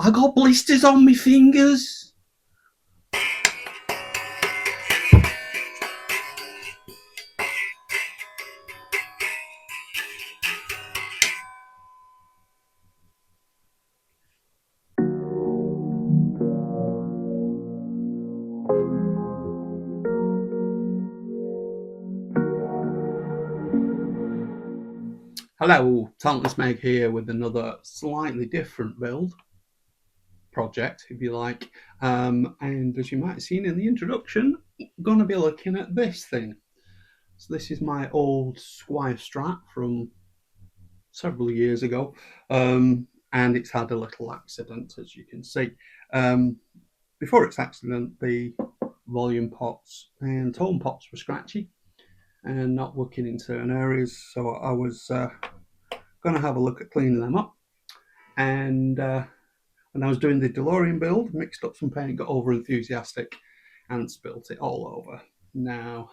I got blisters on my fingers. Hello, Talentless Meg here with another slightly different build project, if you like. And as you might have seen in the introduction, I'm going to be looking at this thing. So this is my old Squire Strat from several years ago, and it's had a little accident, as you can see. Before its accident, the volume pots and tone pots were scratchy and not working in certain areas, so I was going to have a look at cleaning them up. And when I was doing the DeLorean build, mixed up some paint, got over enthusiastic, and spilt it all over. Now,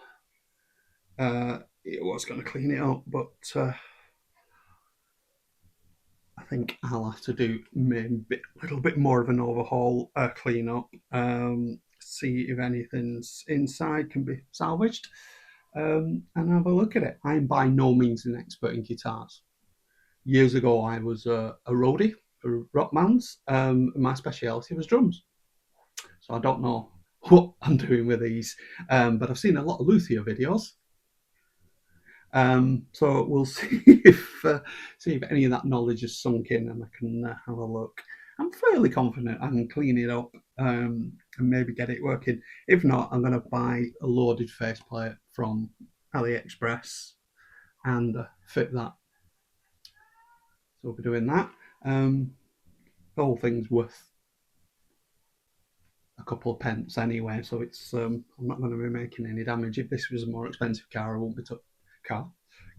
it was going to clean it up, but I think I'll have to do maybe a little bit more of an overhaul, clean up, see if anything's inside can be salvaged, and have a look at it. I am by no means an expert in guitars. Years ago, I was a roadie for rock bands. My speciality was drums. So I don't know what I'm doing with these, but I've seen a lot of luthier videos. So we'll see if any of that knowledge has sunk in, and I can have a look. I'm fairly confident I can clean it up and maybe get it working. If not, I'm going to buy a loaded faceplate from AliExpress and fit that. So we'll be doing that. The whole thing's worth a couple of pence anyway, so it's I'm not going to be making any damage. If this was a more expensive car, I won't be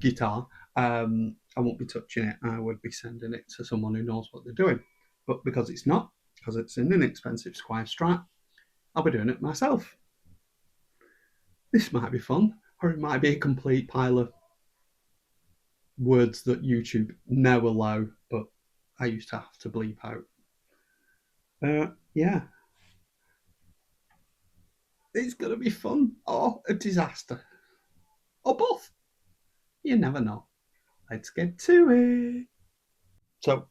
guitar. I won't be touching it. I would be sending it to someone who knows what they're doing. But because it's not, because it's an inexpensive Squire Strat, I'll be doing it myself. This might be fun, or it might be a complete pile of words that YouTube now allow, but I used to have to bleep out. Yeah. It's going to be fun or a disaster. Or both. You never know. Let's get to it. So,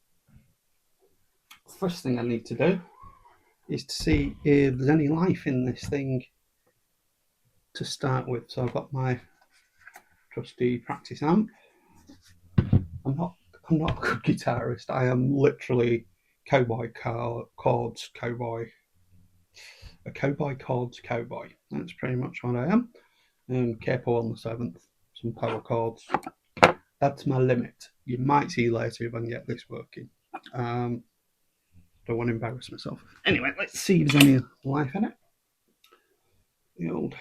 first thing I need to do is to see if there's any life in this thing to start with. So I've got my trusty practice amp. I'm not a good guitarist. I am literally cowboy chords cowboy. A cowboy chords cowboy. That's pretty much what I am. Capo on the 7th. Some power chords. That's my limit. You might see later if I can get this working. Don't want to embarrass myself. Anyway, let's see if there's any life in it. The old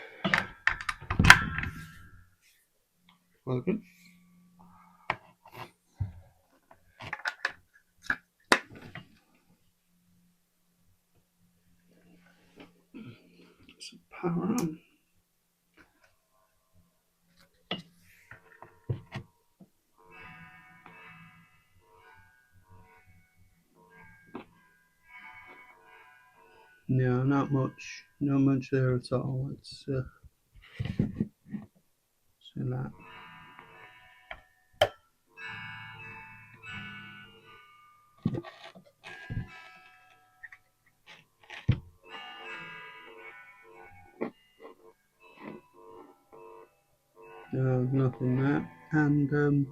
plug-in. Some power on. No, not much. Not much there at all. Let's see that. No, nothing there. And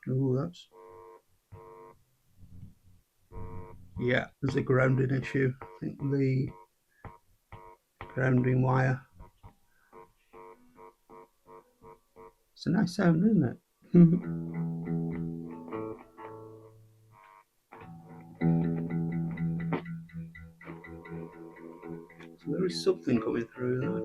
oh, that's yeah. There's a grounding issue. I think the grounding wire. It's a nice sound, isn't it? So there is something coming through there.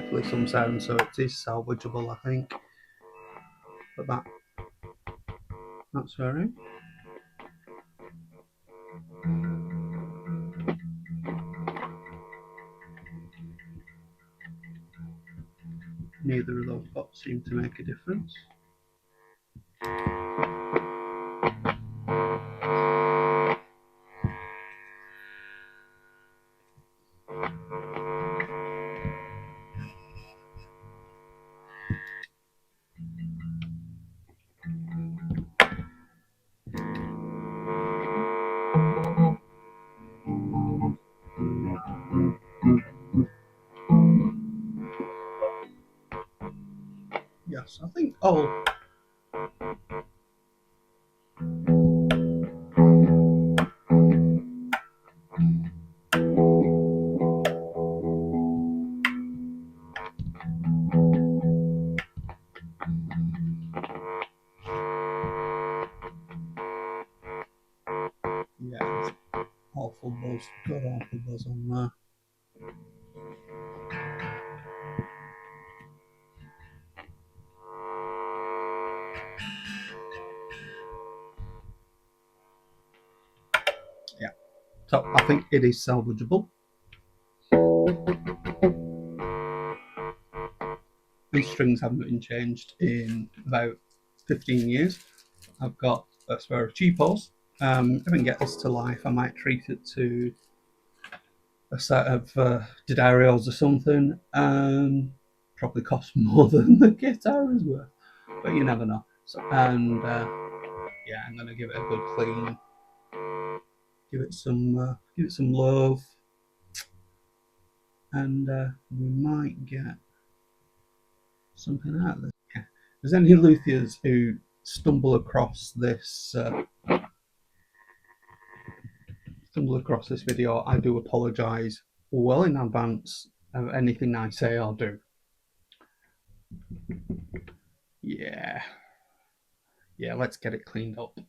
hopefully some sound, so it is salvageable, I think. But that's very. Neither of those pots seem to make a difference. Yes, I think. Oh. Yeah, there's awful buzz. Got awful buzz on there. Yeah. So I think it is salvageable. These strings haven't been changed in about 15 years. I've got a spare of cheapos. If I can get this to life, I might treat it to a set of Didarios or something. Probably cost more than the guitar is worth, but you never know. So, and yeah, I'm gonna give it a good clean. Give it some love, and we might get something out of this. Yeah. If there's any luthiers who stumble across this video, I do apologise well in advance of anything I say or do. Yeah, let's get it cleaned up.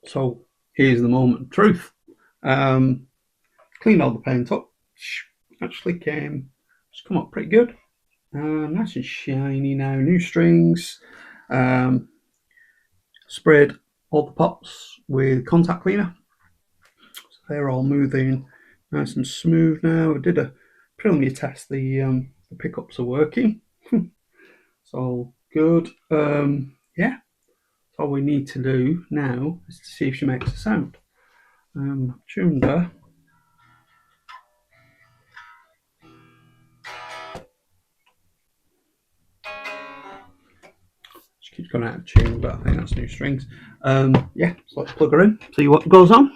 So here's the moment of truth. Cleaned all the paint up. Actually it's come up pretty good. Nice and shiny now. New strings. Sprayed all the pots with contact cleaner. So they're all moving nice and smooth now. I did a preliminary test. The pickups are working. It's all good. Yeah. All we need to do now is to see if she makes a sound. Tuned her. She's gone out of tune, but I think that's new strings. Yeah, so let's plug her in, see what goes on.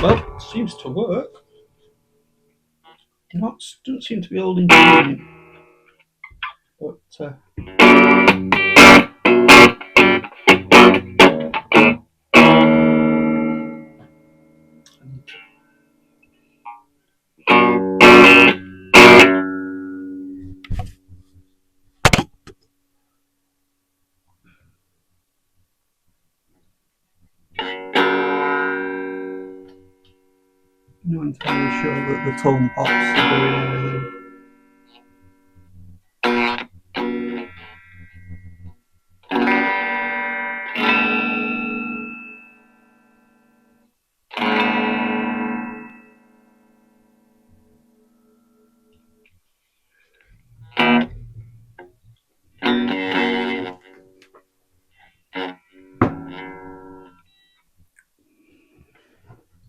Well, seems to work. Doesn't seem to be holding tune, but not entirely sure that the tone pops are doing anything.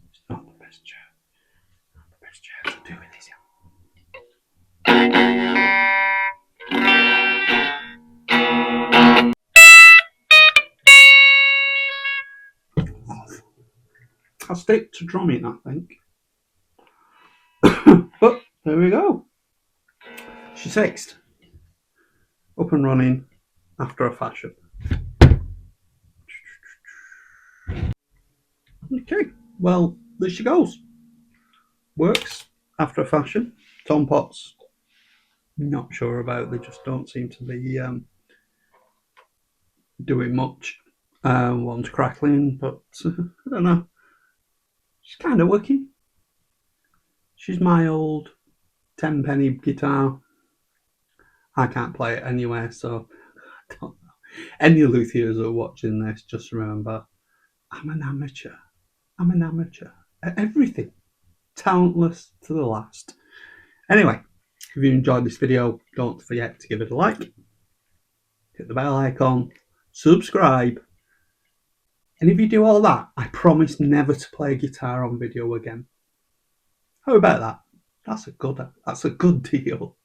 It's not the best chair. Not the best chair to do with this. I'll stick to drumming, I think. But there we go. She's fixed. Up and running after a fashion. Okay, well, there she goes. Works after a fashion. Tom pots, not sure about. They just don't seem to be doing much. One's crackling, but I don't know. She's kind of working. She's my old 10-penny guitar. I can't play it anywhere, so I don't know. Any luthiers who are watching this, just remember, I'm an amateur. I'm an amateur at everything. Talentless to the last. Anyway, if you enjoyed this video, don't forget to give it a like, hit the bell icon, subscribe, and if you do all that, I promise never to play a guitar on video again. How about that? That's a good deal.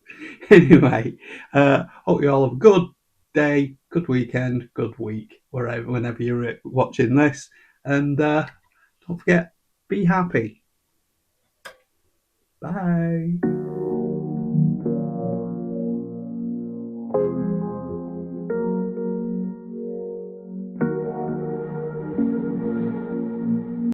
Anyway, hope you all have a good day, good weekend, good week, whenever you're watching this, and don't forget, be happy. Bye.